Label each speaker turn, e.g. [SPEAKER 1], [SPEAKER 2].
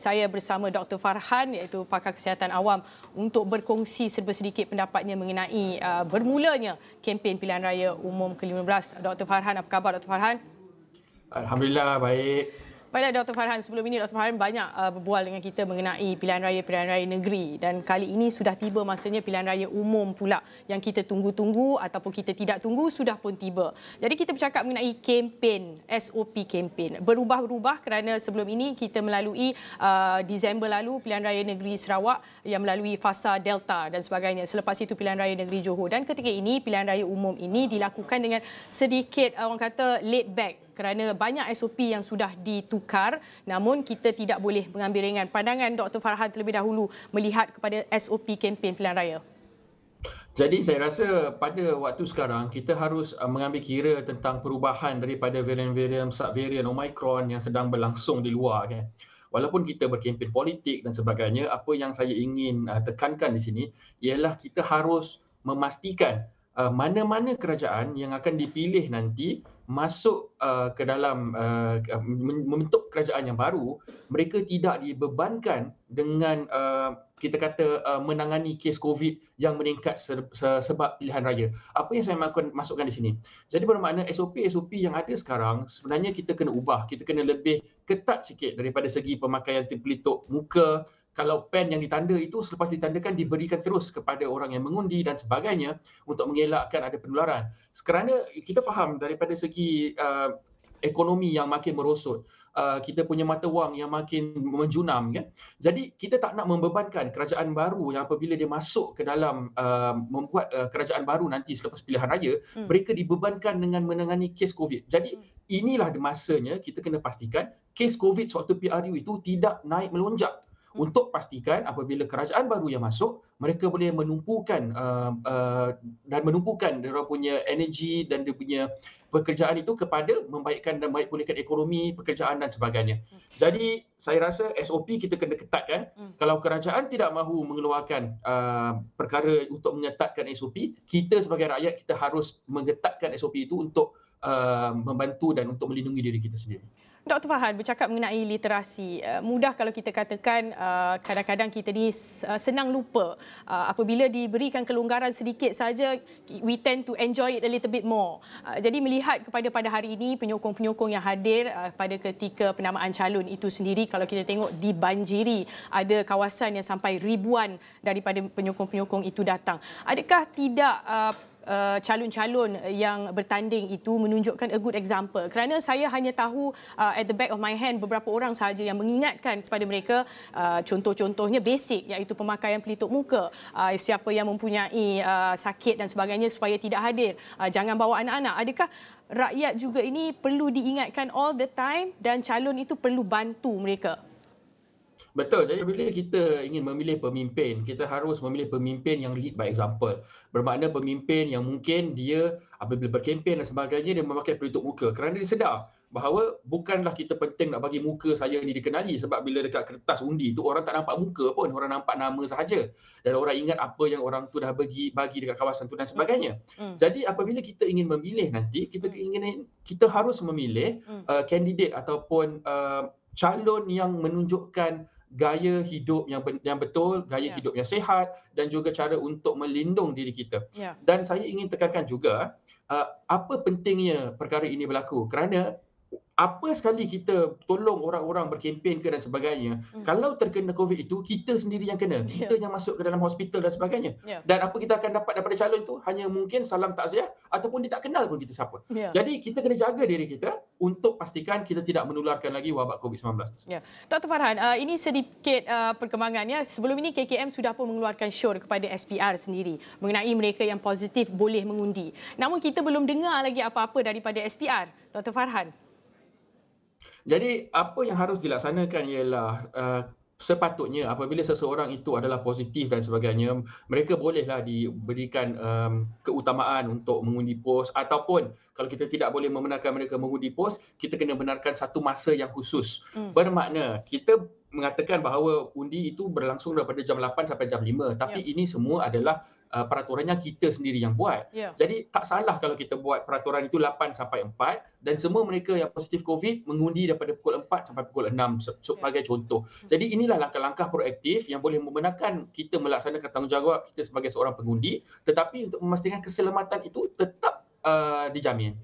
[SPEAKER 1] saya bersama Dr. Farhan, iaitu pakar kesihatan awam, untuk berkongsi serba sedikit pendapatnya mengenai bermulanya kempen pilihan raya umum ke-15. Dr. Farhan, apa khabar Dr. Farhan?
[SPEAKER 2] Alhamdulillah, baik.
[SPEAKER 1] Baiklah Dr. Farhan, sebelum ini Dr. Farhan banyak berbual dengan kita mengenai pilihan raya negeri, dan kali ini sudah tiba masanya pilihan raya umum pula yang kita tunggu-tunggu ataupun kita tidak tunggu sudah pun tiba. Jadi kita bercakap mengenai kempen, SOP kempen. Berubah-ubah kerana sebelum ini kita melalui Disember lalu pilihan raya negeri Sarawak yang melalui fasa Delta dan sebagainya. Selepas itu pilihan raya negeri Johor, dan ketika ini pilihan raya umum ini dilakukan dengan sedikit orang kata laid back, kerana banyak SOP yang sudah ditukar, namun kita tidak boleh mengambil ringan. Pandangan Dr. Farhan terlebih dahulu melihat kepada SOP kempen pilihan raya.
[SPEAKER 2] Jadi saya rasa pada waktu sekarang kita harus mengambil kira tentang perubahan daripada varian-varian subvarian Omicron yang sedang berlangsung di luar, kan. Walaupun kita berkempen politik dan sebagainya, apa yang saya ingin tekankan di sini ialah kita harus memastikan mana-mana kerajaan yang akan dipilih nanti masuk ke dalam membentuk kerajaan yang baru, mereka tidak dibebankan dengan kita kata menangani kes COVID yang meningkat sebab pilihan raya. Apa yang saya masukkan di sini? Jadi bermakna SOP yang ada sekarang sebenarnya kita kena ubah, kita kena lebih ketat sikit daripada segi pemakaian pelitup muka. Kalau pen yang ditanda itu selepas ditandakan diberikan terus kepada orang yang mengundi dan sebagainya untuk mengelakkan ada penularan. Kerana kita faham daripada segi ekonomi yang makin merosot, kita punya mata wang yang makin menjunam, kan. Jadi kita tak nak membebankan kerajaan baru yang apabila dia masuk ke dalam membuat kerajaan baru nanti selepas pilihan raya, mereka dibebankan dengan menangani kes COVID. Jadi inilah masanya kita kena pastikan kes COVID sewaktu PRU itu tidak naik melonjak. Untuk pastikan apabila kerajaan baru yang masuk, mereka boleh menumpukan dia punya energi dan dia punya pekerjaan itu kepada membaikkan dan baik pulihkan ekonomi, pekerjaan dan sebagainya. Jadi saya rasa SOP kita kena ketatkan. Kalau kerajaan tidak mahu mengeluarkan perkara untuk mengetatkan SOP, kita sebagai rakyat kita harus mengetatkan SOP itu untuk membantu dan untuk melindungi diri kita sendiri.
[SPEAKER 1] Dr. Farhan bercakap mengenai literasi. Mudah kalau kita katakan kadang-kadang kita ni senang lupa. Apabila diberikan kelonggaran sedikit saja, we tend to enjoy it a little bit more. Jadi melihat pada hari ini penyokong-penyokong yang hadir pada ketika penamaan calon itu sendiri, kalau kita tengok dibanjiri, ada kawasan yang sampai ribuan daripada penyokong-penyokong itu datang. Adakah tidak calon-calon yang bertanding itu menunjukkan a good example? Kerana saya hanya tahu at the back of my hand beberapa orang sahaja yang mengingatkan kepada mereka, contoh-contohnya basic, iaitu pemakaian pelitup muka, siapa yang mempunyai sakit dan sebagainya supaya tidak hadir, jangan bawa anak-anak. Adakah rakyat juga ini perlu diingatkan all the time dan calon itu perlu bantu mereka?
[SPEAKER 2] Betul. Jadi bila kita ingin memilih pemimpin, kita harus memilih pemimpin yang lead by example. Bermakna pemimpin yang mungkin dia apabila berkempen dan sebagainya, dia memakai pelitup muka. Kerana dia sedar bahawa bukanlah kita penting nak bagi muka saya ni dikenali, sebab bila dekat kertas undi tu orang tak nampak muka pun, orang nampak nama sahaja. Dan orang ingat apa yang orang tu dah bagi dekat kawasan tu dan sebagainya. Jadi apabila kita ingin memilih nanti, kita harus memilih kandidat ataupun calon yang menunjukkan gaya hidup yang betul, gaya hidup yang sihat dan juga cara untuk melindung diri kita. Dan saya ingin tekankan juga apa pentingnya perkara ini berlaku, kerana apa sekali kita tolong orang-orang berkempen ke dan sebagainya, kalau terkena COVID itu, kita sendiri yang kena. Kita yang masuk ke dalam hospital dan sebagainya. Dan apa kita akan dapat daripada calon itu? Hanya mungkin salam takziah ataupun dia tak kenal pun kita siapa. Jadi kita kena jaga diri kita untuk pastikan kita tidak menularkan lagi wabak COVID-19.
[SPEAKER 1] Dr. Farhan, ini sedikit perkembangannya. Sebelum ini KKM sudah pun mengeluarkan syur kepada SPR sendiri mengenai mereka yang positif boleh mengundi. Namun kita belum dengar lagi apa-apa daripada SPR. Dr. Farhan.
[SPEAKER 2] Jadi apa yang harus dilaksanakan ialah sepatutnya apabila seseorang itu adalah positif dan sebagainya, mereka bolehlah diberikan keutamaan untuk mengundi pos, ataupun kalau kita tidak boleh membenarkan mereka mengundi pos, kita kena benarkan satu masa yang khusus. Bermakna kita mengatakan bahawa undi itu berlangsung daripada jam 8 sampai jam 5, tapi ini semua adalah peraturannya kita sendiri yang buat.
[SPEAKER 1] Ya.
[SPEAKER 2] Jadi tak salah kalau kita buat peraturan itu 8 sampai 4 dan semua mereka yang positif COVID mengundi daripada pukul 4 sampai pukul 6 sebagai contoh. Jadi inilah langkah-langkah proaktif yang boleh membenarkan kita melaksanakan tanggungjawab kita sebagai seorang pengundi, tetapi untuk memastikan keselamatan itu tetap dijamin.